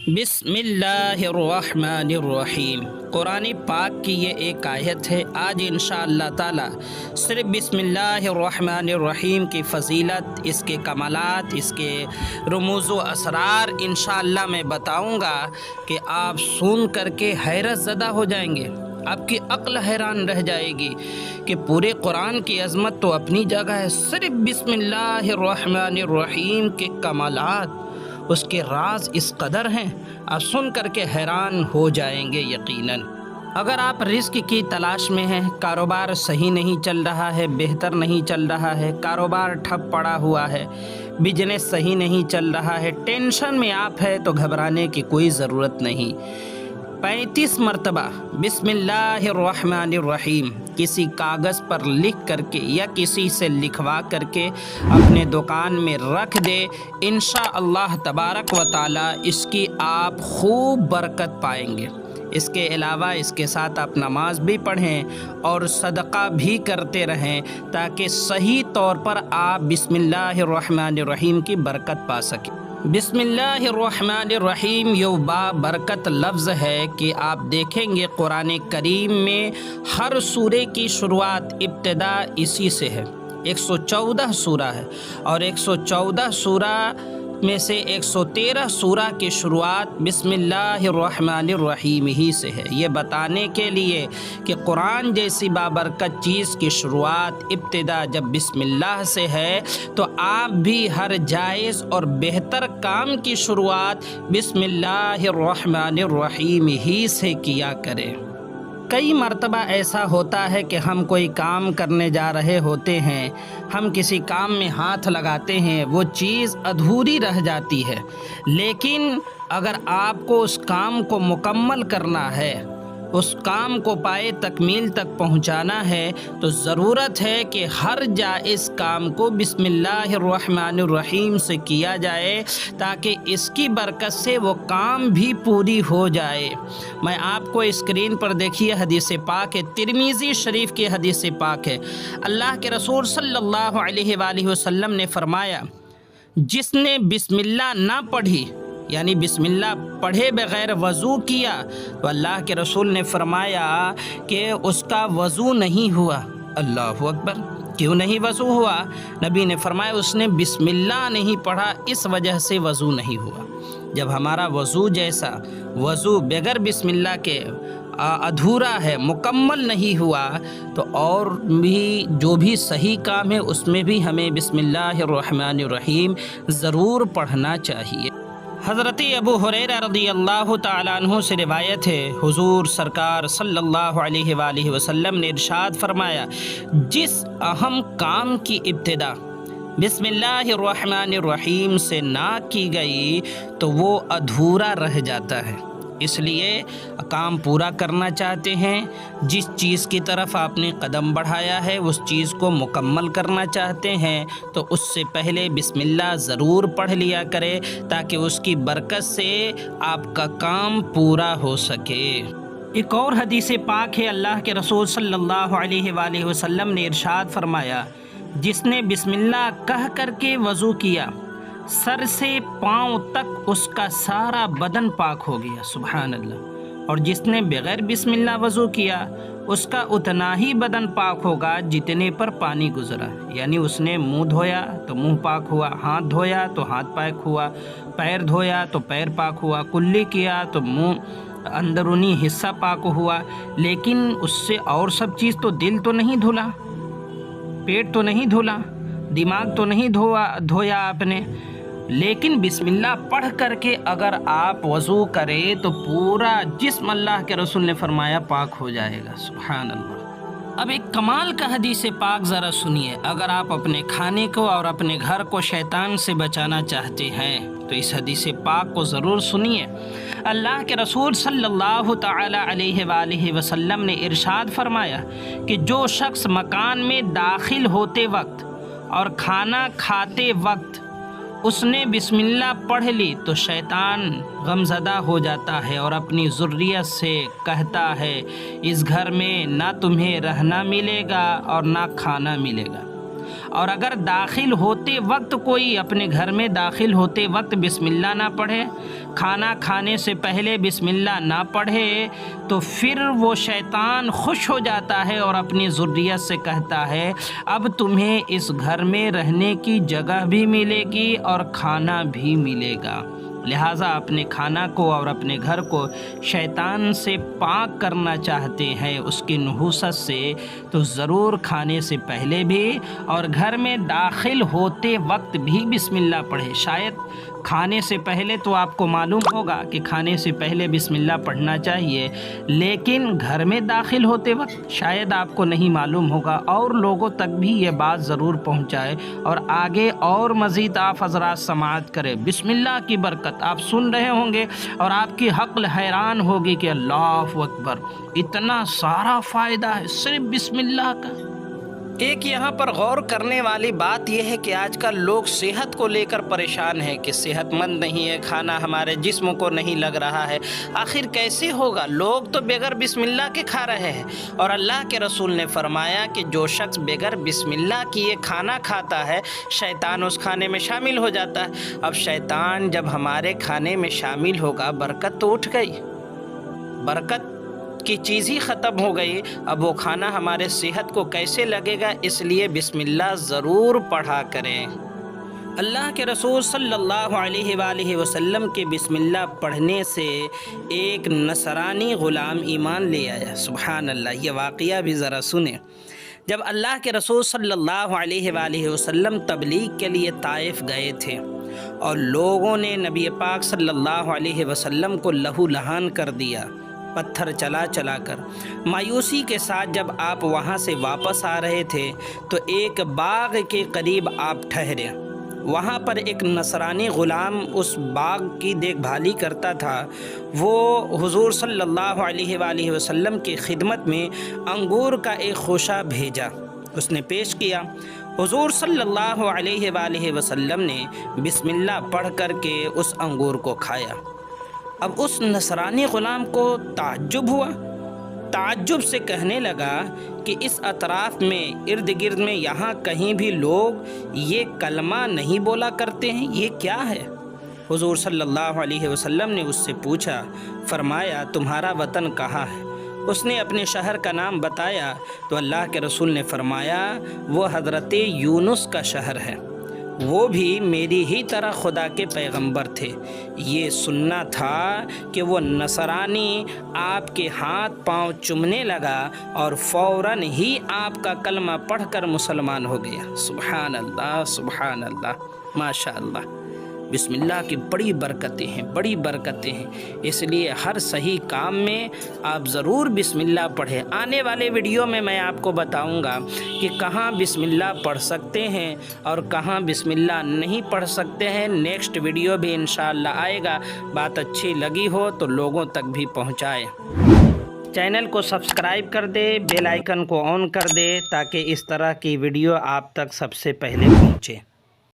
بسم اللہ الرحمن الرحیم۔ قرآن پاک کی یہ ایک آیت ہے۔ آج انشاءاللہ تعالی صرف بسم اللہ الرحمن الرحیم کی فضیلت، اس کے کمالات، اس کے رموز و اسرار انشاءاللہ میں بتاؤں گا کہ آپ سن کر کے حیرت زدہ ہو جائیں گے۔ آپ کی عقل حیران رہ جائے گی کہ پورے قرآن کی عظمت تو اپنی جگہ ہے، صرف بسم اللہ الرحمن الرحیم کے کمالات، اس کے راز اس قدر ہیں، آپ سن کر کے حیران ہو جائیں گے یقیناً۔ اگر آپ رزق کی تلاش میں ہیں، کاروبار صحیح نہیں چل رہا ہے، بہتر نہیں چل رہا ہے، کاروبار ٹھپ پڑا ہوا ہے، بزنس صحیح نہیں چل رہا ہے، ٹینشن میں آپ ہے تو گھبرانے کی کوئی ضرورت نہیں۔ 35 مرتبہ بسم اللہ الرحمن الرحیم کسی کاغذ پر لکھ کر کے یا کسی سے لکھوا کر کے اپنے دکان میں رکھ دے، انشاءاللہ تبارک و تعالی اس کی آپ خوب برکت پائیں گے۔ اس کے علاوہ اس کے ساتھ آپ نماز بھی پڑھیں اور صدقہ بھی کرتے رہیں تاکہ صحیح طور پر آپ بسم اللہ الرحمن الرحیم کی برکت پا سکیں۔ بسم اللہ الرحمن الرحیم یہ با برکت لفظ ہے کہ آپ دیکھیں گے قرآن کریم میں ہر سورے کی شروعات ابتدا اسی سے ہے۔ 114 سورہ ہے اور 114 سورہ میں سے 113 سورہ کی شروعات بسم اللہ الرحمن الرحیم ہی سے ہے، یہ بتانے کے لیے کہ قرآن جیسی بابرکت چیز کی شروعات ابتدا جب بسم اللہ سے ہے تو آپ بھی ہر جائز اور بہتر کام کی شروعات بسم اللہ الرحمن الرحیم ہی سے کیا کریں۔ کئی مرتبہ ایسا ہوتا ہے کہ ہم کوئی کام کرنے جا رہے ہوتے ہیں، ہم کسی کام میں ہاتھ لگاتے ہیں، وہ چیز ادھوری رہ جاتی ہے، لیکن اگر آپ کو اس کام کو مکمل کرنا ہے، اس کام کو پائے تکمیل تک پہنچانا ہے تو ضرورت ہے کہ ہر جائز کام کو بسم اللہ الرحمن الرحیم سے کیا جائے تاکہ اس کی برکت سے وہ کام بھی پوری ہو جائے۔ میں آپ کو اسکرین پر دیکھیے حدیث پاک ہے، ترمذی شریف کی حدیث پاک ہے۔ اللہ کے رسول صلی اللہ علیہ وآلہ وسلم نے فرمایا، جس نے بسم اللہ نہ پڑھی یعنی بسم اللہ پڑھے بغیر وضو کیا تو اللہ کے رسول نے فرمایا کہ اس کا وضو نہیں ہوا۔ اللہ اکبر! کیوں نہیں وضو ہوا؟ نبی نے فرمایا اس نے بسم اللہ نہیں پڑھا، اس وجہ سے وضو نہیں ہوا۔ جب ہمارا وضو جیسا وضو بغیر بسم اللہ کے ادھورا ہے، مکمل نہیں ہوا، تو اور بھی جو بھی صحیح کام ہے اس میں بھی ہمیں بسم اللہ الرحمن الرحیم ضرور پڑھنا چاہیے۔ حضرت ابو ہریرہ رضی اللہ تعالیٰ عنہ سے روایت ہے، حضور سرکار صلی اللہ علیہ وآلہ وسلم نے ارشاد فرمایا، جس اہم کام کی ابتدا بسم اللہ الرحمن الرحیم سے نہ کی گئی تو وہ ادھورا رہ جاتا ہے۔ اس لیے کام پورا کرنا چاہتے ہیں، جس چیز کی طرف آپ نے قدم بڑھایا ہے اس چیز کو مکمل کرنا چاہتے ہیں تو اس سے پہلے بسم اللہ ضرور پڑھ لیا کرے تاکہ اس کی برکت سے آپ کا کام پورا ہو سکے۔ ایک اور حدیث پاک ہے، اللہ کے رسول صلی اللہ علیہ وآلہ وسلم نے ارشاد فرمایا، جس نے بسم اللہ کہہ کر کے وضو کیا، سر سے پاؤں تک اس کا سارا بدن پاک ہو گیا۔ سبحان اللہ! اور جس نے بغیر بسم اللہ وضو کیا اس کا اتنا ہی بدن پاک ہوگا جتنے پر پانی گزرا، یعنی اس نے منہ دھویا تو منہ پاک ہوا، ہاتھ دھویا تو ہاتھ پاک ہوا، پیر دھویا تو پیر پاک ہوا، کلی کیا تو منہ اندرونی حصہ پاک ہوا، لیکن اس سے اور سب چیز تو دل تو نہیں دھلا، پیٹ تو نہیں دھلا، دماغ تو نہیں دھویا آپ نے، لیکن بسم اللہ پڑھ کر کے اگر آپ وضو کریں تو پورا جسم اللہ کے رسول نے فرمایا پاک ہو جائے گا۔ سبحان اللہ! اب ایک کمال کا حدیث پاک ذرا سنیے۔ اگر آپ اپنے کھانے کو اور اپنے گھر کو شیطان سے بچانا چاہتے ہیں تو اس حدیث پاک کو ضرور سنیے۔ اللہ کے رسول صلی اللہ تعالی علیہ وآلہ وسلم نے ارشاد فرمایا کہ جو شخص مکان میں داخل ہوتے وقت اور کھانا کھاتے وقت اس نے بسم اللہ پڑھ لی تو شیطان غمزدہ ہو جاتا ہے اور اپنی ذریت سے کہتا ہے، اس گھر میں نہ تمہیں رہنا ملے گا اور نہ کھانا ملے گا۔ اور اگر داخل ہوتے وقت کوئی اپنے گھر میں داخل ہوتے وقت بسم اللہ نہ پڑھے کھانا کھانے سے پہلے بسم اللہ نہ پڑھے تو پھر وہ شیطان خوش ہو جاتا ہے اور اپنی ذریت سے کہتا ہے اب تمہیں اس گھر میں رہنے کی جگہ بھی ملے گی اور کھانا بھی ملے گا۔ لہٰذا اپنے کھانا کو اور اپنے گھر کو شیطان سے پاک کرنا چاہتے ہیں اس کی نحوست سے، تو ضرور کھانے سے پہلے بھی اور گھر میں داخل ہوتے وقت بھی بسم اللہ پڑھے۔ شاید کھانے سے پہلے تو آپ کو معلوم ہوگا کہ کھانے سے پہلے بسم اللہ پڑھنا چاہیے، لیکن گھر میں داخل ہوتے وقت شاید آپ کو نہیں معلوم ہوگا، اور لوگوں تک بھی یہ بات ضرور پہنچائے اور آگے اور مزید آپ حضرات سماعت کریں۔ بسم اللہ کی برکت آپ سن رہے ہوں گے اور آپ کی عقل حیران ہوگی کہ اللہ اکبر، اتنا سارا فائدہ ہے صرف بسم اللہ کا۔ ایک یہاں پر غور کرنے والی بات یہ ہے کہ آج کل لوگ صحت کو لے کر پریشان ہیں کہ صحت مند نہیں ہے، کھانا ہمارے جسم کو نہیں لگ رہا ہے۔ آخر کیسے ہوگا؟ لوگ تو بغیر بسم اللہ کے کھا رہے ہیں، اور اللہ کے رسول نے فرمایا کہ جو شخص بغیر بسم اللہ کیے کھانا کھاتا ہے شیطان اس کھانے میں شامل ہو جاتا ہے۔ اب شیطان جب ہمارے کھانے میں شامل ہوگا برکت تو اٹھ گئی، برکت کی چیز ہی ختم ہو گئی۔ اب وہ کھانا ہمارے صحت کو کیسے لگے گا؟ اس لیے بسم اللہ ضرور پڑھا کریں۔ اللہ کے رسول صلی اللہ علیہ وآلہ وسلم کے بسم اللہ پڑھنے سے ایک نصرانی غلام ایمان لے آیا۔ سبحان اللہ، یہ واقعہ بھی ذرا سنیں۔ جب اللہ کے رسول صلی اللہ علیہ وآلہ وسلم تبلیغ کے لیے طائف گئے تھے اور لوگوں نے نبی پاک صلی اللہ علیہ وسلم کو لہو لہان کر دیا، پتھر چلا چلا کر، مایوسی کے ساتھ جب آپ وہاں سے واپس آ رہے تھے تو ایک باغ کے قریب آپ ٹھہرے۔ وہاں پر ایک نصرانی غلام اس باغ کی دیکھ بھالی کرتا تھا۔ وہ حضور صلی اللہ علیہ وآلہ وسلم کی خدمت میں انگور کا ایک خوشہ بھیجا، اس نے پیش کیا۔ حضور صلی اللہ علیہ وآلہ وسلم نے بسم اللہ پڑھ کر کے اس انگور کو کھایا۔ اب اس نصرانی غلام کو تعجب ہوا، تعجب سے کہنے لگا کہ اس اطراف میں ارد گرد میں یہاں کہیں بھی لوگ یہ کلمہ نہیں بولا کرتے ہیں، یہ کیا ہے؟ حضور صلی اللہ علیہ وسلم نے اس سے پوچھا، فرمایا تمہارا وطن کہاں ہے؟ اس نے اپنے شہر کا نام بتایا تو اللہ کے رسول نے فرمایا وہ حضرت یونس کا شہر ہے، وہ بھی میری ہی طرح خدا کے پیغمبر تھے۔ یہ سننا تھا کہ وہ نصرانی آپ کے ہاتھ پاؤں چومنے لگا اور فوراً ہی آپ کا کلمہ پڑھ کر مسلمان ہو گیا۔ سبحان اللہ، سبحان اللہ، ماشاء اللہ۔ بسم اللہ کی بڑی برکتیں ہیں، بڑی برکتیں ہیں، اس لیے ہر صحیح کام میں آپ ضرور بسم اللہ پڑھیں۔ آنے والے ویڈیو میں میں آپ کو بتاؤں گا کہ کہاں بسم اللہ پڑھ سکتے ہیں اور کہاں بسم اللہ نہیں پڑھ سکتے ہیں۔ نیکسٹ ویڈیو بھی انشاءاللہ آئے گا۔ بات اچھی لگی ہو تو لوگوں تک بھی پہنچائیں۔ چینل کو سبسکرائب کر دے، بیل آئیکن کو آن کر دے تاکہ اس طرح کی ویڈیو آپ تک سب سے پہلے پہنچے۔